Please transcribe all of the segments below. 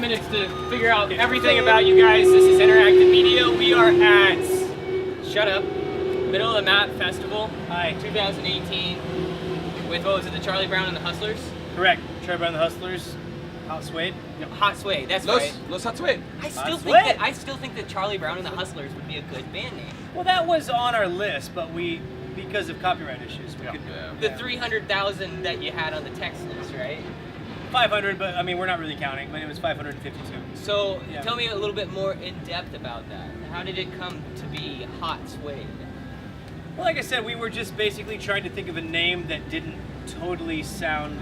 Minutes to figure out everything about you guys. This is Interactive Media. We are at Shut Up, Middle of the Map Festival, 2018, with, what was it, the Charlie Brown and the Hustlers? Correct. Charlie Brown and the Hustlers, Hot Suede. No, Hot Suede, that's right. Los Hot Suede. I still think that Charlie Brown and the Hustlers would be a good band name. Well, that was on our list, but because of copyright issues, we could. The 300,000 that you had on the text list, right? 500, but I mean, we're not really counting. My name was 552. So, tell me a little bit more in depth about that. How did it come to be Hot Suede? Well, like I said, we were just basically trying to think of a name that didn't totally sound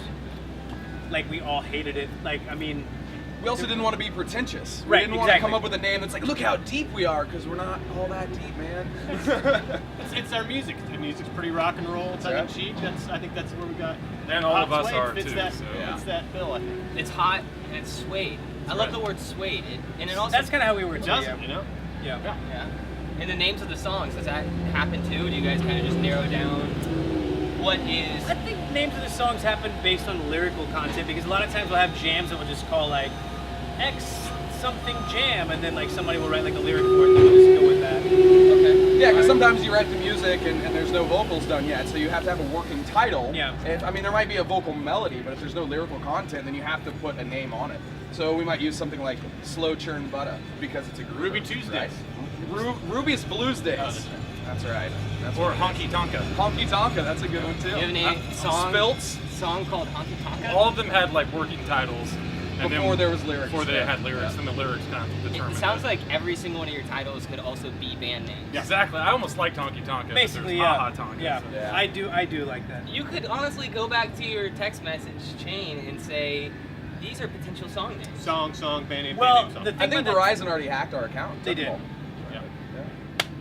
like we all hated it. Like, I mean... We also didn't want to be pretentious. We Right, didn't want to come up with a name that's like, look how deep we are, because we're not all that deep, man. It's our music. The music's pretty rock and roll, tongue in cheek. I think that's where we got. And all of us are fits too. That, so. Fits that bill, I think. It's hot and it's suede. I love the word suede, and it also that's kind of how we were too. Doesn't, you know? Yeah. And the names of the songs, does that happen too? Do you guys kind of just narrow down what is? I think names of the songs happen based on lyrical content, because a lot of times we'll have jams that we'll just call like X something jam, and then like somebody will write like a lyric for it, and we'll just go with that. Okay. Yeah, because sometimes you write the music and there's no vocals done yet, so you have to have a working title. Yeah. And I mean, there might be a vocal melody, but if there's no lyrical content, then you have to put a name on it. So we might use something like Slow Churn Butter, because it's a groove. Ruby Tuesdays. Right? Ruby's Blues Days. That's right. Or Honky Tonka. Honky Tonka, that's a good one too. Do you have any song called Honky Tonka? All of them had like working titles. And Before there was lyrics. Before they had lyrics, and the lyrics kind of determined. It sounds like every single one of your titles could also be band names. Yeah. Exactly. I almost like Honky Tonka. Basically, yeah. yeah. Tonka. Yeah. So. Yeah. I do like that. You could honestly go back to your text message chain and say, these are potential song names. Song, band name, Well, band name, the song. I think Verizon already hacked our account. They did. Yeah.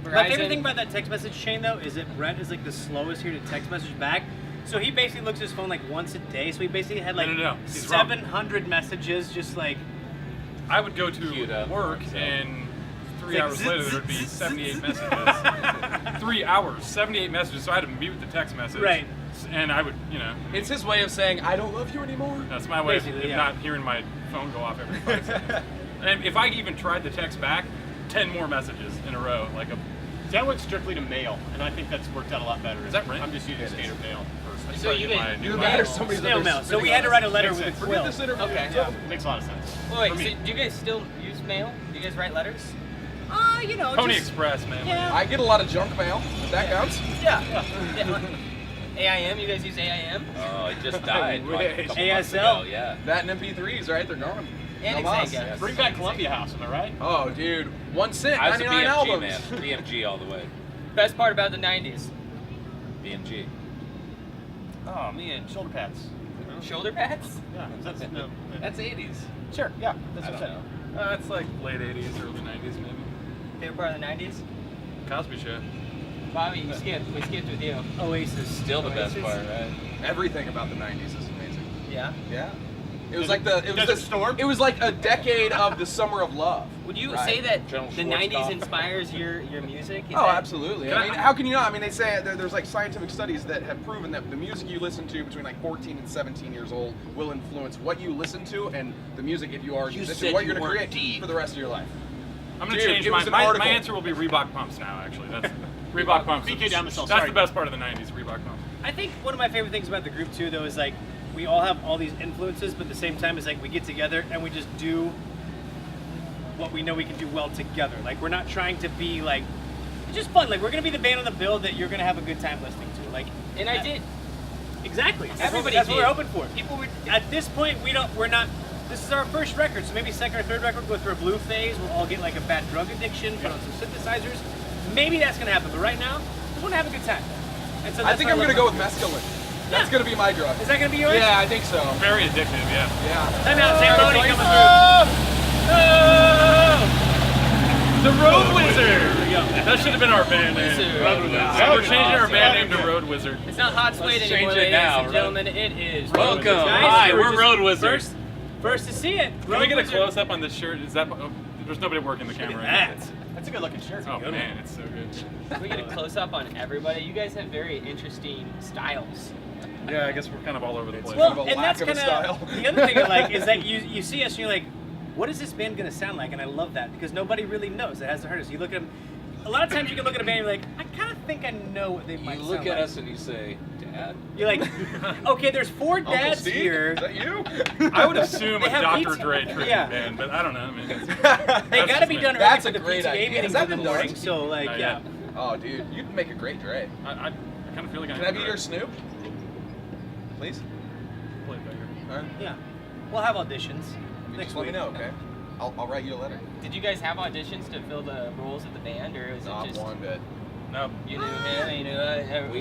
My favorite thing about that text message chain, though, is that Brett is like the slowest here to text message back. So he basically looks at his phone like once a day. So he basically had like He's 700 messages, just like. I would go to work, and 3 hours later there would be 78 messages. 3 hours, 78 messages. So I had to mute the text message. Right. And I would, you know. It's his way of saying, I don't love you anymore. That's my way of Basically, not hearing my phone go off every 5 seconds. And if I even tried to text back, 10 more messages in a row, like a. That went strictly to mail, and I think that's worked out a lot better. Is that right? I'm just using standard mail personally. So you get didn't. Snail mail. So we had to write a letter with a quill. Forget this interview. Okay. Yeah, makes a lot of sense. Wait, For so me. do you guys still use mail? Do you guys write letters? You know, Pony just, Express, man. Yeah. I get a lot of junk mail, if that counts. Yeah. AIM, you guys use AIM? Oh, it just died like a couple months ASL. ago, yeah. That and MP3s, right? They're gone. And No mas. Xanga. Bring back Columbia House, am I right? Oh, dude. 1 cent, I was a 99 BMG albums. man. BMG all the way. Best part about the 90s? BMG. Oh man, shoulder pads. Shoulder pads? Yeah, that's no. That's 80s. Sure, yeah, that's I what don't I'm know. saying. It's like late 80s, early 90s, maybe. Favorite part of the 90s? Cosby Show. Bobby, you skipped. We skipped with you. Oasis. Still the best part, right? Everything about the 90s is amazing. Yeah? Yeah. It was like the Desert Storm? It was like a decade of the summer of love. Would you Right. say that General the Schwarzkopf. 90s inspires your music? Is Oh, that- absolutely. I mean, how can you not? I mean, they say there's like scientific studies that have proven that the music you listen to between like 14 and 17 years old will influence what you listen to and the music, if you are a musician, what you're going to create for the rest of your life. I'm going to Dude, change it was an my article. answer will be Reebok pumps now, actually. That's Reebok pumps. BK down the cell, That's sorry. the best part of the 90s, Reebok pumps. I think one of my favorite things about the group too, though, is like we all have all these influences, but at the same time, it's like we get together and we just do what we know we can do well together. Like we're not trying to be like, it's just fun. Like we're gonna be the band on the bill that you're gonna have a good time listening to. Like, And I did. exactly. Everybody That's what did. we're hoping for. People were at this point. We're not. This is our first record, so maybe second or third record we'll go through a blue phase. We'll all get like a bad drug addiction, put on some synthesizers. Maybe that's gonna happen, but right now, we want to have a good time. And so I think I'm going going to go with mescaline. That's going to be my drug. Is that gonna be yours? Yeah, I think so. Very addictive, yeah. Yeah. Time out, Zamboni coming The Road Wizard! through. There we go. That should have been our band name. Wizard. Road Wizard. We're changing our band name to Road Wizard. It's not Hot Suede Let's anymore, change it ladies now, and gentlemen. It is. Welcome. Guys, Hi, we're we're just- Road Wizards. First, First to see it. Can we get a close up on this shirt? Is that? Oh, there's nobody working the camera. That's a good looking shirt. Oh man, it's so good. Can we get a close up on everybody? You guys have very interesting styles. Yeah, I guess we're kind of all over the place. Well, Kind of a and lack that's of a kind of style. the other thing I like is that you see us and you're like, what is this band gonna sound like? And I love that because nobody really knows. It hasn't heard us. You look at them. A lot of times you can look at a band and you're like, I kind of think I know what they might You sound look like. at us and you say, Dad. You're like, okay, there's 4 Uncle dads Steve? here. Is that you? I would assume They a have Dr. pizza. Dre tribute Yeah. band, but I don't know. I mean, They that's gotta just be me. done early That's for a the great PTA idea. meetings Has that in the been done? morning. So like, Not yeah. yet. Oh, dude, you'd make a great Dre. I kind of feel like Can I be your Snoop? Please? Play it back here. All right. Yeah. We'll have auditions You next just let me week. know, okay? I'll write you a letter. Did you guys have auditions to fill the roles of the band, or was it Not just one bit. No. you knew him, you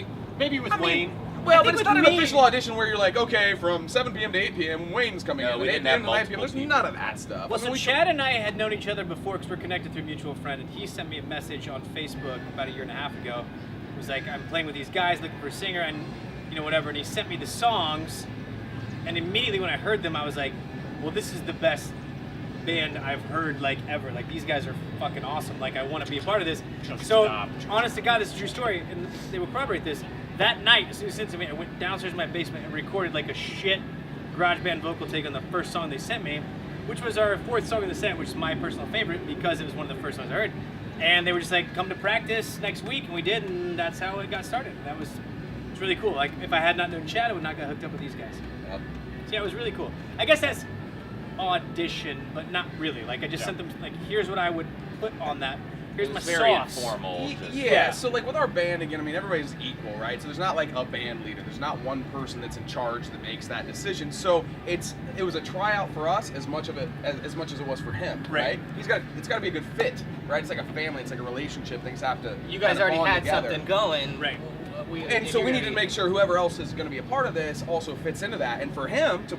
knew Maybe with Wayne. Well, think but it's with not an me- official audition where you're like, okay, from 7 p.m. to 8 p.m. Wayne's coming No, in. we and didn't 8 have p.m. to 9 p.m. multiple There's people. none of that stuff. Well, I so mean, we Chad and I had known each other before because we're connected through a mutual friend, and he sent me a message on Facebook about a year and a half ago. It was like, I'm playing with these guys looking for a singer, and whatever. And he sent me the songs, and immediately when I heard them, I was like, well, this is the best band I've heard like ever. Like these guys are fucking awesome. Like I want to be a part of this. So honest to God, this is a true story, and they will corroborate this. That night, as soon as he sent it to me, I went downstairs in my basement and recorded like a shit garage band vocal take on the first song they sent me, which was our 4th song in the set, which is my personal favorite because it was one of the first songs I heard. And they were just like, come to practice next week, and we did, and that's how it got started. It's really cool. Like if I had not known Chad, I would not get hooked up with these guys. Yep. So yeah, it was really cool. I guess that's audition, but not really. Like I just sent them like, here's what I would put on that. Here's It my was very sauce. informal. Just, Yeah, so like with our band, again, I mean, everybody's equal, right? So there's not like a band leader. There's not one person that's in charge that makes that decision. So it was a tryout for us as much as it was for him, right? It's got to be a good fit, right? It's like a family. It's like a relationship. Things have to. you guys kind of already bond had together. something going. Right. And so we need to make sure whoever else is going to be a part of this also fits into that. And for him to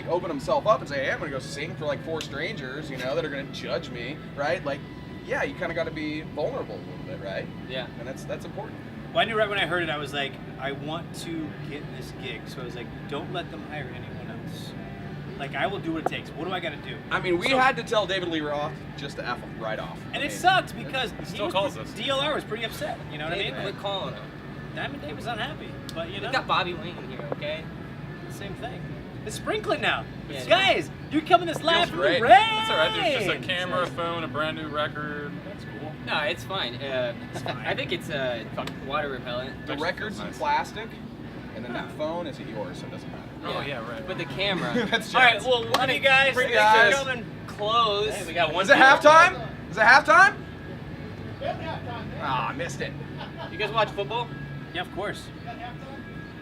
open himself up and say, hey, I'm going to go sing for like 4 strangers, that are going to judge me, right? Like, yeah, you kind of got to be vulnerable a little bit, right? Yeah. And that's important. Well, I knew right when I heard it, I was like, I want to get this gig. So I was like, don't let them hire anyone else. Like, I will do what it takes. What do I got to do? I mean, we had to tell David Lee Roth just to F him right off. And I it mean, sucked because still calls us. DLR was pretty upset. You know what I mean? Quit calling him. Diamond Dave was unhappy, but We got Bobby Wayne in here, okay? same thing. It's sprinkling now. Yeah. Guys, you're coming this live from the great. rain. That's all right. There's just a camera, a phone, a brand new record. That's cool. No, it's fine. I think it's water repellent. The record's in plastic, and then that phone is yours, so it doesn't matter. Oh yeah, right. But the camera. That's All right, Chad's. well, one of you guys, Bring thanks for guys. coming. Close. Hey, we got one. Is it halftime? Is it halftime? Ah, I missed it. You guys watch football? Yeah, of course.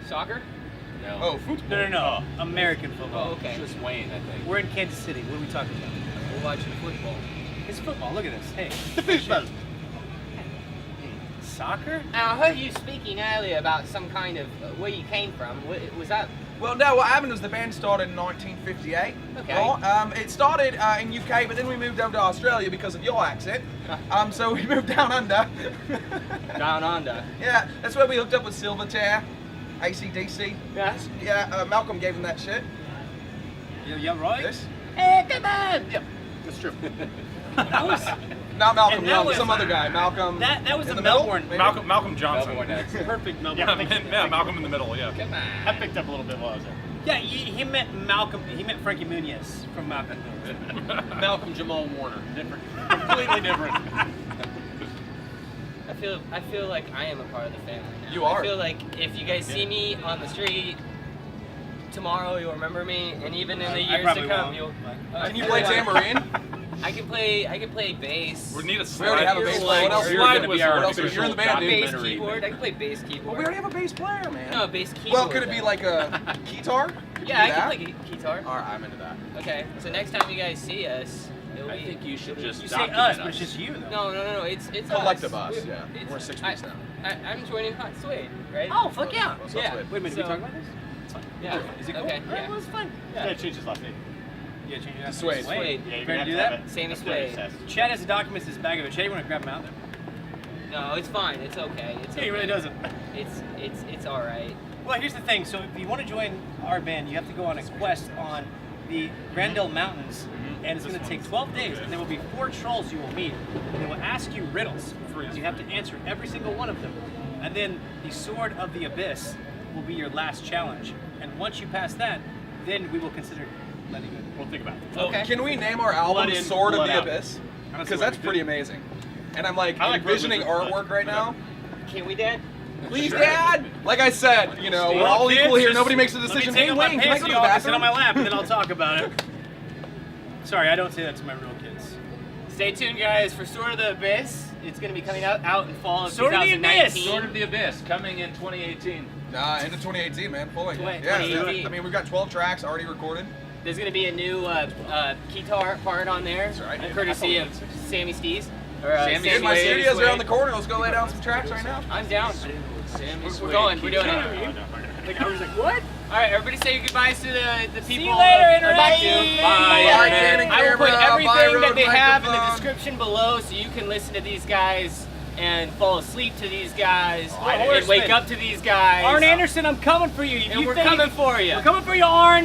Soccer? No. Oh, football. No. American football. Oh, okay. It's just Wayne, I think. We're in Kansas City. What are we talking about? We're watching football. It's football. Look at this. Hey. Football. Soccer? Now, I heard you speaking earlier about some kind of where you came from. Was that? Well, no, what happened was the band started in 1958. Okay. Right? It started in UK, but then we moved over to Australia because of your accent. So we moved down under. Down under. Yeah, that's where we hooked up with Silverchair, AC/DC. Yeah. Yeah, Malcolm gave him that shit. Yeah, right? This? Hey, come on! Yep. That's true. That was Not Malcolm And that Young, was- some other guy. Malcolm. that was in the middle, Melbourne. maybe? Malcolm Johnson. Melbourne accent. perfect Melbourne. Yeah, Malcolm in the middle. Yeah. Come I on. picked up a little bit while I was there. Yeah, he meant Malcolm. He meant Frankie Muniz from Malcolm. Malcolm Jamal Warner. Different. Completely different. I feel like I am a part of the family now. You are. I feel like if you guys see me on the street tomorrow, you'll remember me, and even in the I years probably to come, won't. you'll. Can you play tambourine? I can play bass. We need a We slide. already have a You're bass like- player. What else? You're What gonna be else? our What else? You're in the band, dude. bass documentary. keyboard. I can play bass keyboard. Well, we already have a bass player, man. No, bass keyboard. Well, could it be though. like a guitar? Could you Yeah, I do can that? play guitar. All right, I'm into that. Okay, so next time you guys see us, it'll I be. think you should just You say document us, but it's just you, though. No. It's Collective us. us, yeah. It's- We're 6 I- weeks now. I'm joining Hot Suede, right? Oh, fuck yeah. Well, so Yeah. that's Wait a minute, So- we talking about this? Yeah. Is it cool? Okay. All right, Yeah. well, it's fun. Yeah, it changed his last name. Yeah, change it To Suede. Suede. Yeah, you're Ready gonna to do have that? have it. Same as That's what it Suede. says. Chad has the documents in his bag of it. Chad, you want to grab them out there? No, it's fine. It's okay. It's Yeah, okay. he really doesn't. It's all right. Well, here's the thing. So if you want to join our band, you have to go on a quest on the Grandel Mountains, and it's going to take 12 days, and there will be 4 trolls you will meet, and they will ask you riddles. You have to answer every single one of them. And then the Sword of the Abyss will be your last challenge. And once you pass that, then we will consider letting you in. We'll think about it. Okay. Can we name our album Blood in, Sword of blood the out. Abyss? I don't see Because why that's we pretty couldn't. amazing. And I'm like I like envisioning Roses with artwork right now. Can we, Dad? Please, Sure. Dad! Like I said, you know, we're all equal here. Nobody makes a decision. Hey, Wayne, can I go to the Sit on my bathroom? lap, and then I'll talk about it. Sorry, I don't say that to my real kids. Stay tuned, guys, for Sword of the Abyss. It's going to be coming out in fall of Sword of the 2019. Abyss! Sword of the Abyss coming in 2018. Nah, into 2018, man. Fully. Twen- Yeah, 2018. I mean, we've got 12 tracks already recorded. There's going to be a new guitar part on there, That's right. courtesy of Sammy Stees. Or, Sammy Dude, my Wade, studio's around the corner. Let's go lay down some tracks right now. I'm down. Sammy We're Suede, going. We're Keith doing Taylor. it. Like, I was like, what? All right, everybody say goodbyes to the people. See you later, I'd Internet. like to. Bye, Bye, Internet. Canon I will put camera, everything bye, that they Rode have in the microphone. description below so you can listen to these guys and fall asleep to these guys I and horseman. wake up to these guys. Arn Anderson, I'm coming for you. And we're coming for you. We're coming for you, Arn.